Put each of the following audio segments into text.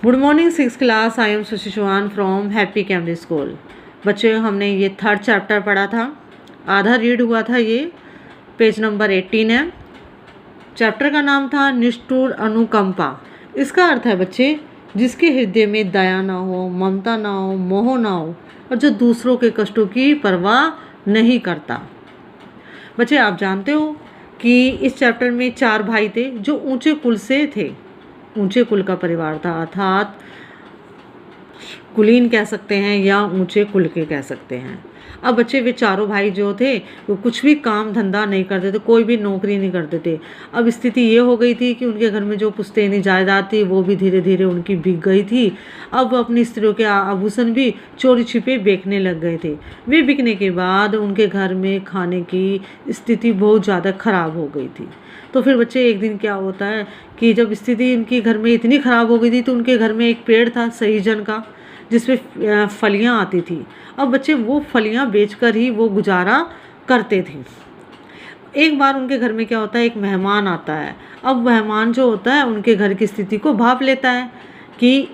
Good morning 6th class. I am Sushi Chauhan from Happy Camry School. बच्चों, हमने ये 3rd chapter पढ़ा था, आधा रीड हुआ था। ये पेज नंबर 18 है। चैप्टर का नाम था निष्ठुर अनुकंपा। इसका अर्थ है बच्चे, जिसके हृदय में दया ना हो, ममता ना हो, मोह ना हो और जो दूसरों के कष्टों की परवाह नहीं करता। बच्चे, आप जानते हो कि इस चैप्टर में 4 भाई थे जो ऊंचे कुल से थे, ऊंचे कुल का परिवार था, अर्थात कुलीन कह सकते हैं या ऊंचे कुल के कह सकते हैं। अब बच्चे, वे चारों भाई जो थे वो कुछ भी काम धंधा नहीं करते थे, कोई भी नौकरी नहीं करते थे। अब स्थिति ये हो गई थी कि उनके घर में जो पुश्तैनी जायदाद थी वो भी धीरे धीरे उनकी बिक गई थी। अब अपनी स्त्रियों के आभूषण भी चोरी छिपे बेचने लग गए थे। वे बिकने के बाद उनके घर में खाने की स्थिति बहुत ज़्यादा खराब हो गई थी। तो फिर बच्चे, एक दिन क्या होता है कि जब स्थिति उनके घर में इतनी ख़राब हो गई थी तो उनके घर में एक पेड़ था सहीजन का, जिसमें फलियां आती थी। अब बच्चे, वो फलियां बेचकर ही वो गुजारा करते थे। एक बार उनके घर में क्या होता है, एक मेहमान आता है। अब मेहमान जो होता है उनके घर की स्थिति को भांप लेता है कि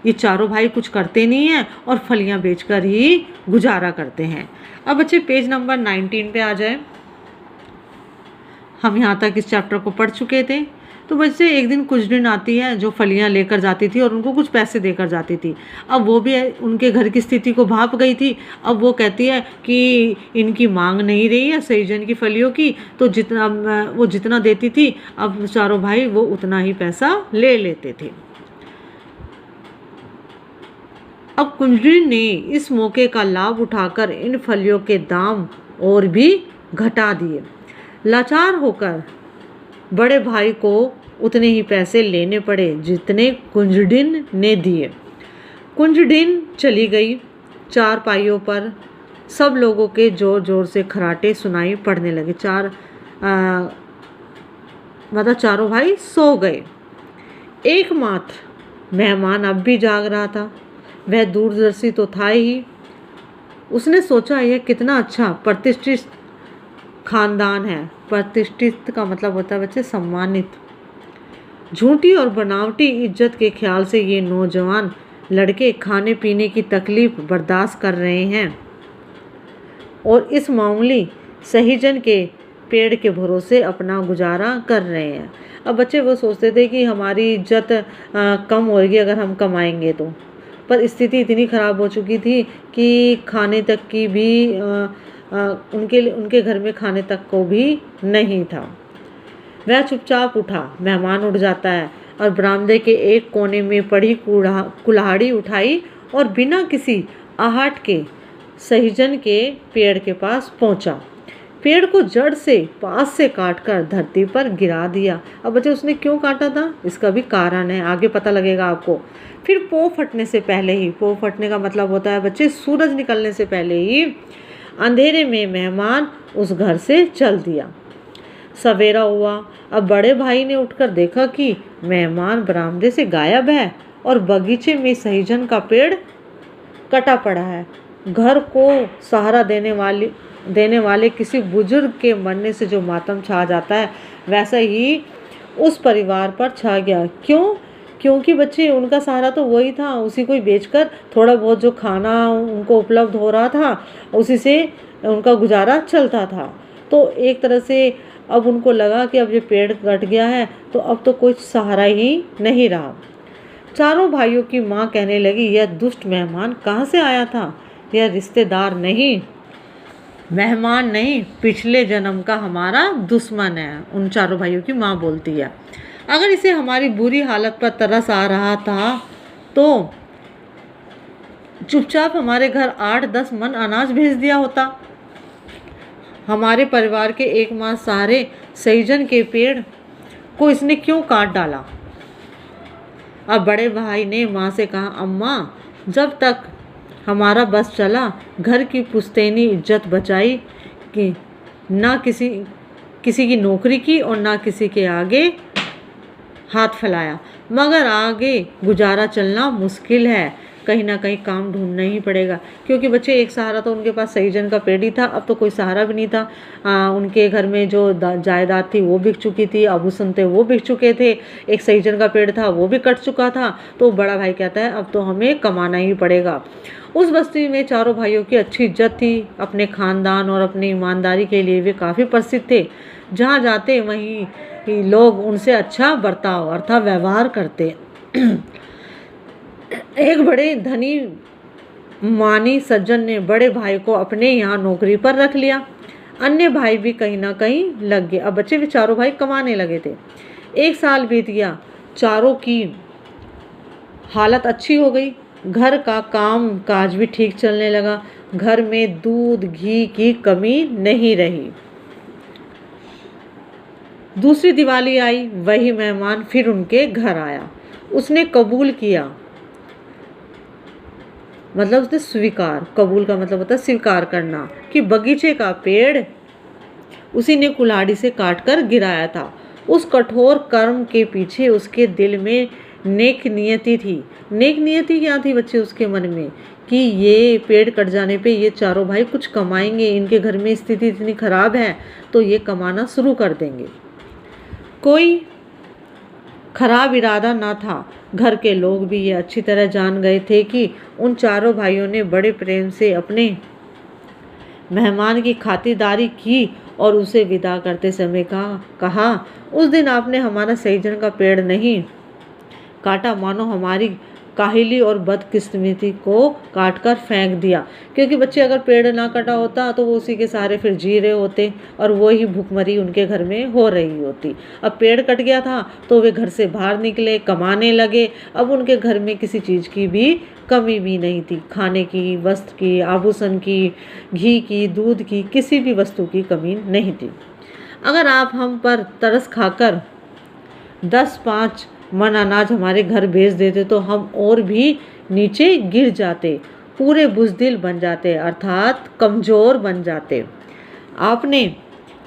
ये चारों भाई कुछ करते नहीं हैं और फलियां बेचकर ही गुजारा करते हैं। अब बच्चे, पेज नंबर 19 पे आ जाए। हम यहाँ तक इस चैप्टर को पढ़ चुके थे। तो बच्चे, एक दिन कुछ दिन आती है जो फलियाँ लेकर जाती थी और उनको कुछ पैसे देकर जाती थी। अब वो भी उनके घर की स्थिति को भांप गई थी। अब वो कहती है कि इनकी मांग नहीं रही है सहीजन की फलियों की, तो वो जितना देती थी अब चारों भाई वो उतना ही पैसा ले लेते थे। अब कुंजड़ी ने इस मौके का लाभ उठाकर इन फलियों के दाम और भी घटा दिए। लाचार होकर बड़े भाई को उतने ही पैसे लेने पड़े जितने कुंजड़िन ने दिए। कुंजड़िन चली गई। चारपाइयों पर सब लोगों के जोर जोर से खराटे सुनाई पड़ने लगे। चारों भाई सो गए। एकमात्र मेहमान अब भी जाग रहा था। वह दूरदर्शी तो था ही। उसने सोचा, यह कितना अच्छा प्रतिष्ठित खानदान है। प्रतिष्ठित का मतलब होता है बच्चे सम्मानित। झूठी और बनावटी इज्जत के ख्याल से ये नौजवान लड़के खाने पीने की तकलीफ बर्दाश्त कर रहे हैं और इस मामूली सहीजन के पेड़ के भरोसे अपना गुजारा कर रहे हैं। अब बच्चे, वो सोचते थे कि हमारी इज्जत कम होगी अगर हम कमाएंगे तो, पर स्थिति इतनी ख़राब हो चुकी थी कि खाने तक की भी उनके घर में खाने तक को भी नहीं था। वह चुपचाप उठा। मेहमान उठ जाता है और बरामदे के एक कोने में पड़ी कुल्हाड़ी उठाई और बिना किसी आहट के सहीजन के पेड़ के पास पहुंचा। पेड़ को जड़ से पास से काटकर धरती पर गिरा दिया। अब बच्चे, उसने क्यों काटा था इसका भी कारण है, आगे पता लगेगा आपको। फिर पो फटने से पहले ही, पो फटने का मतलब होता है बच्चे सूरज निकलने से पहले ही, अंधेरे में मेहमान उस घर से चल दिया। सवेरा हुआ। अब बड़े भाई ने उठकर देखा कि मेहमान बरामदे से गायब है और बगीचे में सहीजन का पेड़ कटा पड़ा है। घर को सहारा देने वाले किसी बुजुर्ग के मरने से जो मातम छा जाता है, वैसा ही उस परिवार पर छा गया। क्योंकि बच्चे, उनका सहारा तो वही था, उसी को ही बेचकर थोड़ा बहुत जो खाना उनको उपलब्ध हो रहा था उसी से उनका गुजारा चलता था। तो एक तरह से अब उनको लगा कि अब ये पेड़ कट गया है तो अब तो कोई सहारा ही नहीं रहा। चारों भाइयों की माँ कहने लगी, यह दुष्ट मेहमान कहाँ से आया था? यह रिश्तेदार नहीं, मेहमान नहीं, पिछले जन्म का हमारा दुश्मन है। उन चारों भाइयों की माँ बोलती है, अगर इसे हमारी बुरी हालत पर तरस आ रहा था तो चुपचाप हमारे घर 8-10 मन अनाज भेज दिया होता। हमारे परिवार के एकमात्र सहारे सहीजन के पेड़ को इसने क्यों काट डाला? अब बड़े भाई ने माँ से कहा, अम्मा, जब तक हमारा बस चला घर की पुश्तैनी इज्जत बचाई कि ना किसी की नौकरी की और ना किसी के आगे हाथ फैलाया, मगर आगे गुजारा चलना मुश्किल है। कहीं ना कहीं काम ढूंढना ही पड़ेगा, क्योंकि बच्चे एक सहारा तो उनके पास सहीजन का पेड़ ही था, अब तो कोई सहारा भी नहीं था। उनके घर में जो जायदाद थी वो बिक चुकी थी, आभूषण थे वो बिक चुके थे, एक सहीजन का पेड़ था वो भी कट चुका था। तो बड़ा भाई कहता है अब तो हमें कमाना ही पड़ेगा। उस बस्ती में चारों भाइयों की अच्छी इज्जत थी, अपने खानदान और अपनी ईमानदारी के लिए वे काफ़ी प्रसिद्ध थे। जहाँ जाते वहीं ही लोग उनसे अच्छा बर्ताव अर्थात व्यवहार करते। एक बड़े धनी मानी सज्जन ने बड़े भाई को अपने यहाँ नौकरी पर रख लिया। अन्य भाई भी कहीं ना कहीं लग गए। अब बच्चे भी चारों भाई कमाने लगे थे। 1 साल बीत गया, चारों की हालत अच्छी हो गई, घर का काम काज भी ठीक चलने लगा, घर में दूध घी की कमी नहीं रही। दूसरी दिवाली आई, वही मेहमान फिर उनके घर आया। उसने कबूल किया, मतलब उसने स्वीकार, कबूल का मतलब होता है स्वीकार करना, कि बगीचे का पेड़ उसी ने कुल्हाड़ी से काटकर गिराया था। उस कठोर कर्म के पीछे उसके दिल में नेक नियति थी। नेक नियति क्या थी बच्चे उसके मन में, कि ये पेड़ कट जाने पे ये चारों भाई कुछ कमाएंगे, इनके घर में स्थिति इतनी खराब है तो ये कमाना शुरू कर देंगे। कोई खराब इरादा ना था। घर के लोग भी ये अच्छी तरह जान गए थे कि उन चारों भाइयों ने बड़े प्रेम से अपने मेहमान की खातिरदारी की और उसे विदा करते समय कहा, उस दिन आपने हमारा सहीजन का पेड़ नहीं काटा, मानो हमारी काहिली और बदकिस्मती को काटकर फेंक दिया। क्योंकि बच्चे अगर पेड़ ना कटा होता तो वो उसी के सहारे फिर जी रहे होते और वो ही भूखमरी उनके घर में हो रही होती। अब पेड़ कट गया था तो वे घर से बाहर निकले, कमाने लगे। अब उनके घर में किसी चीज़ की भी कमी भी नहीं थी, खाने की, वस्त्र की, आभूषण की, घी की, दूध की, किसी भी वस्तु की कमी नहीं थी। अगर आप हम पर तरस खाकर 10-5 मन अनाज हमारे घर भेज देते तो हम और भी नीचे गिर जाते, पूरे बुज़दिल बन जाते अर्थात कमज़ोर बन जाते। आपने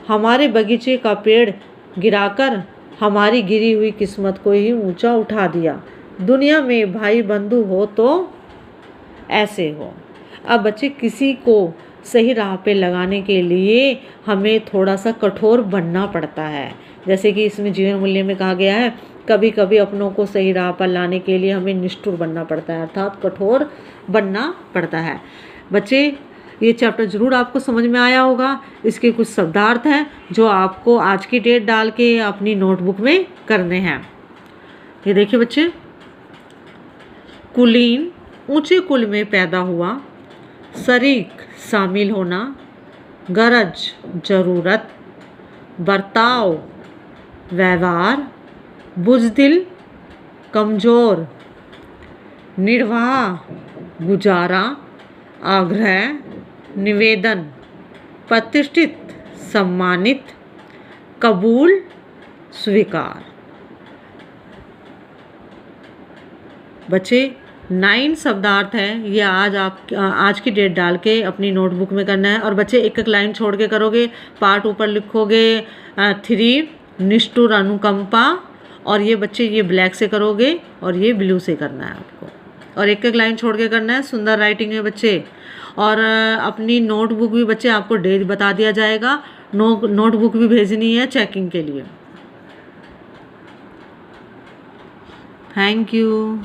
हमारे बगीचे का पेड़ गिराकर हमारी गिरी हुई किस्मत को ही ऊंचा उठा दिया। दुनिया में भाई बंधु हो तो ऐसे हो। अब बच्चे किसी को सही राह पे लगाने के लिए हमें थोड़ा सा कठोर बनना पड़ता है। जैसे कि इसमें जीवन मूल्य में कहा गया है, कभी कभी अपनों को सही राह पर लाने के लिए हमें निष्ठुर बनना पड़ता है अर्थात कठोर बनना पड़ता है। बच्चे ये चैप्टर ज़रूर आपको समझ में आया होगा। इसके कुछ शब्दार्थ हैं जो आपको आज की डेट डाल के अपनी नोटबुक में करने हैं। ये देखिए बच्चे, कुलीन ऊंचे कुल में पैदा हुआ, शरीक शामिल होना, गरज ज़रूरत, बर्ताव व्यवहार, बुज़दिल कमज़ोर, निर्वाह गुजारा, आग्रह निवेदन, प्रतिष्ठित सम्मानित, कबूल स्वीकार। बच्चे 9 शब्दार्थ है, ये आज की डेट डाल के अपनी नोटबुक में करना है। और बच्चे एक एक लाइन छोड़ के करोगे। पार्ट ऊपर लिखोगे 3 निष्ठुर अनुकंपा, और ये बच्चे ये ब्लैक से करोगे और ये ब्लू से करना है आपको, और एक एक लाइन छोड़ के करना है। सुंदर राइटिंग है बच्चे। और अपनी नोटबुक भी बच्चे आपको डेट बता दिया जाएगा, नोटबुक भी भेजनी है चेकिंग के लिए। Thank you.